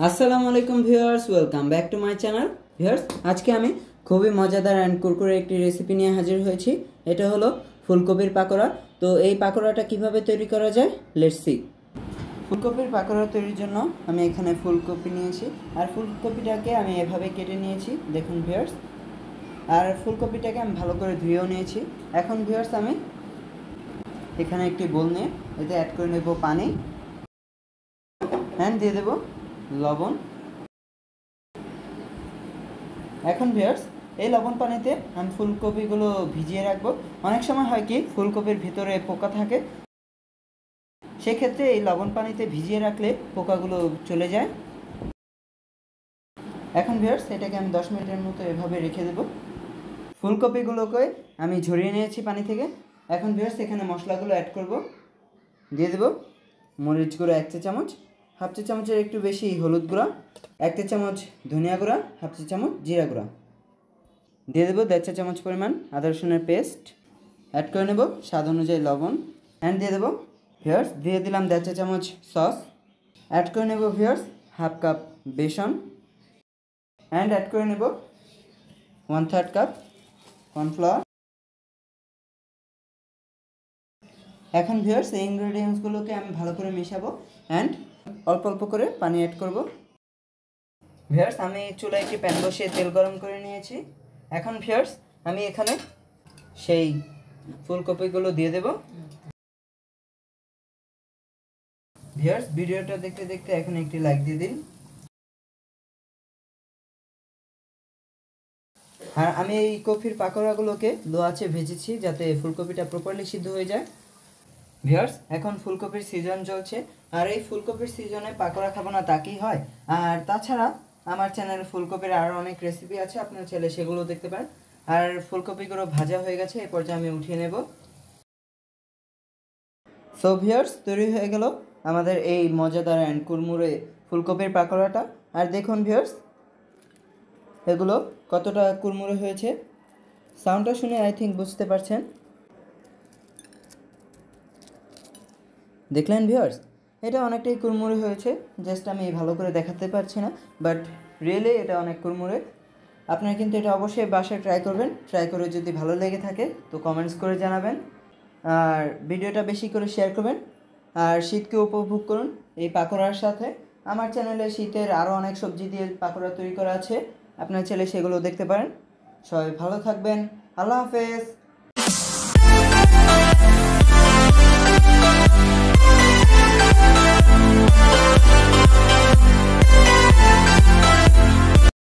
আসসালামু আলাইকুম viewers, welcome back to my channel. Viewers, আজকে আমি খুবই মজাদার অ্যান্ড কুরকুরে একটি রেসিপি নিয়ে হাজির হয়েছি। এটা হলো ফুলকপির পাকোড়া। তো এই পাকোড়াটা কিভাবে তৈরি করা যায়, লেটস সি। ফুলকপির পাকোড়া তৈরির জন্য আমি এখানে ফুলকপি নিয়েছি, আর ফুলকপিটাকে আমি এভাবে কেটে নিয়েছি, দেখুন ভিউয়ার্স। আর ফুলকপিটাকে আমি ভালো করে ধুয়েও নিয়েছি। এখন ভিউয়ার্স, আমি এখানে একটি বোল নিয়ে এতে অ্যাড করে নেব পানি, অ্যান্ড দিয়ে দেব লবণ। এখন ভিউয়ার্স, এই লবণ পানিতে আমি ফুলকপিগুলো ভিজিয়ে রাখবো। অনেক সময় হয় কি, ফুলকপির ভিতরে পোকা থাকে, সেক্ষেত্রে এই লবণ পানিতে ভিজিয়ে রাখলে পোকাগুলো চলে যায়। এখন ভিউয়ার্স, এটাকে আমি 10 মিনিটের মতো এভাবে রেখে দেব। ফুলকপিগুলোকে আমি ঝরিয়ে নিয়েছি পানি থেকে। এখন ভিউয়ার্স, এখানে মশলাগুলো অ্যাড করব। দিয়ে দেব মরিচ গুঁড়ো 1 চা চামচ, হাফ চা চামচের একটু বেশি হলুদ গুঁড়া, 1 চা চামচ ধনিয়া গুঁড়া, হাফ চা চামচ জিরা গুঁড়া। দিয়ে দেবো 1.5 চা চামচ পরিমাণ আদা রসুনের পেস্ট, অ্যাড করে নেব স্বাদ অনুযায়ী লবণ, অ্যান্ড দিয়ে দেবো ভিউয়ার্স, দিয়ে দিলাম 1.5 চা চামচ সস, অ্যাড করে নেব ভিউয়ার্স হাফ কাপ বেসন, অ্যান্ড অ্যাড করে নেব 1/3 কাপ কর্নফ্লাওয়ার। এখন ভিউয়ার্স, এই ইনগ্রেডিয়েন্টসগুলোকে আমি ভালো করে মেশাবো, অ্যান্ড অল্প অল্প করে পানি অ্যাড করব। ভিউয়ার্স, আমি চুলায় একটি প্যান বসিয়ে তেল গরম করে নিয়েছি। এখন ভিউয়ার্স, আমি এখানে সেই ফুলকপিগুলো দিয়ে দেব। ভিউয়ার্স, ভিডিওটা দেখতে দেখতে এখন একটি লাইক দিয়ে দিন। আর আমি এই কপির পাকোড়াগুলোকে লো আঁচে ভেজেছি, যাতে ফুলকপিটা প্রপারলি সিদ্ধ হয়ে যায়। ভিউয়ার্স, এখন ফুলকপির সিজন চলছে, আর এই ফুলকপির সিজনে পাকোড়া খাবো না তা কি হয়? আর তাছাড়া আমার চ্যানেলে ফুলকপির আরও অনেক রেসিপি আছে, আপনারা চাইলে সেগুলো দেখতে পারেন। আর ফুলকপিগুলো ভাজা হয়ে গেছে, এই পর্যায়ে আমি উঠিয়ে নেব। সো ভিউয়ার্স, তৈরি হয়ে গেল আমাদের এই মজাদার অ্যান্ড কুরমুরে ফুলকপির পাকোড়াটা। আর দেখুন ভিউয়ার্স, এগুলো কতটা কুরমুরে হয়েছে। সাউন্ডটা শুনে আই থিঙ্ক বুঝতে পারছেন। দেখলেন ভিউয়ার্স, এটা অনেকটাই কুরমুরে হয়েছে, জাস্ট আমি ভালো করে দেখাতে পারছি না, বাট রিয়েলি এটা অনেক কুরমুরে। আপনারা কিন্তু এটা অবশ্যই বাসায় ট্রাই করবেন। ট্রাই করে যদি ভালো লেগে থাকে তো কমেন্টস করে জানাবেন, আর ভিডিওটা বেশি করে শেয়ার করবেন। আর শীতকে উপভোগ করুন এই পাকোড়ার সাথে। আমার চ্যানেলে শীতের আরও অনেক সবজি দিয়ে পাকোড়া তৈরি করা আছে, আপনারা চাইলে সেগুলো দেখতে পারেন। সবাই ভালো থাকবেন, আল্লাহ হাফেজ।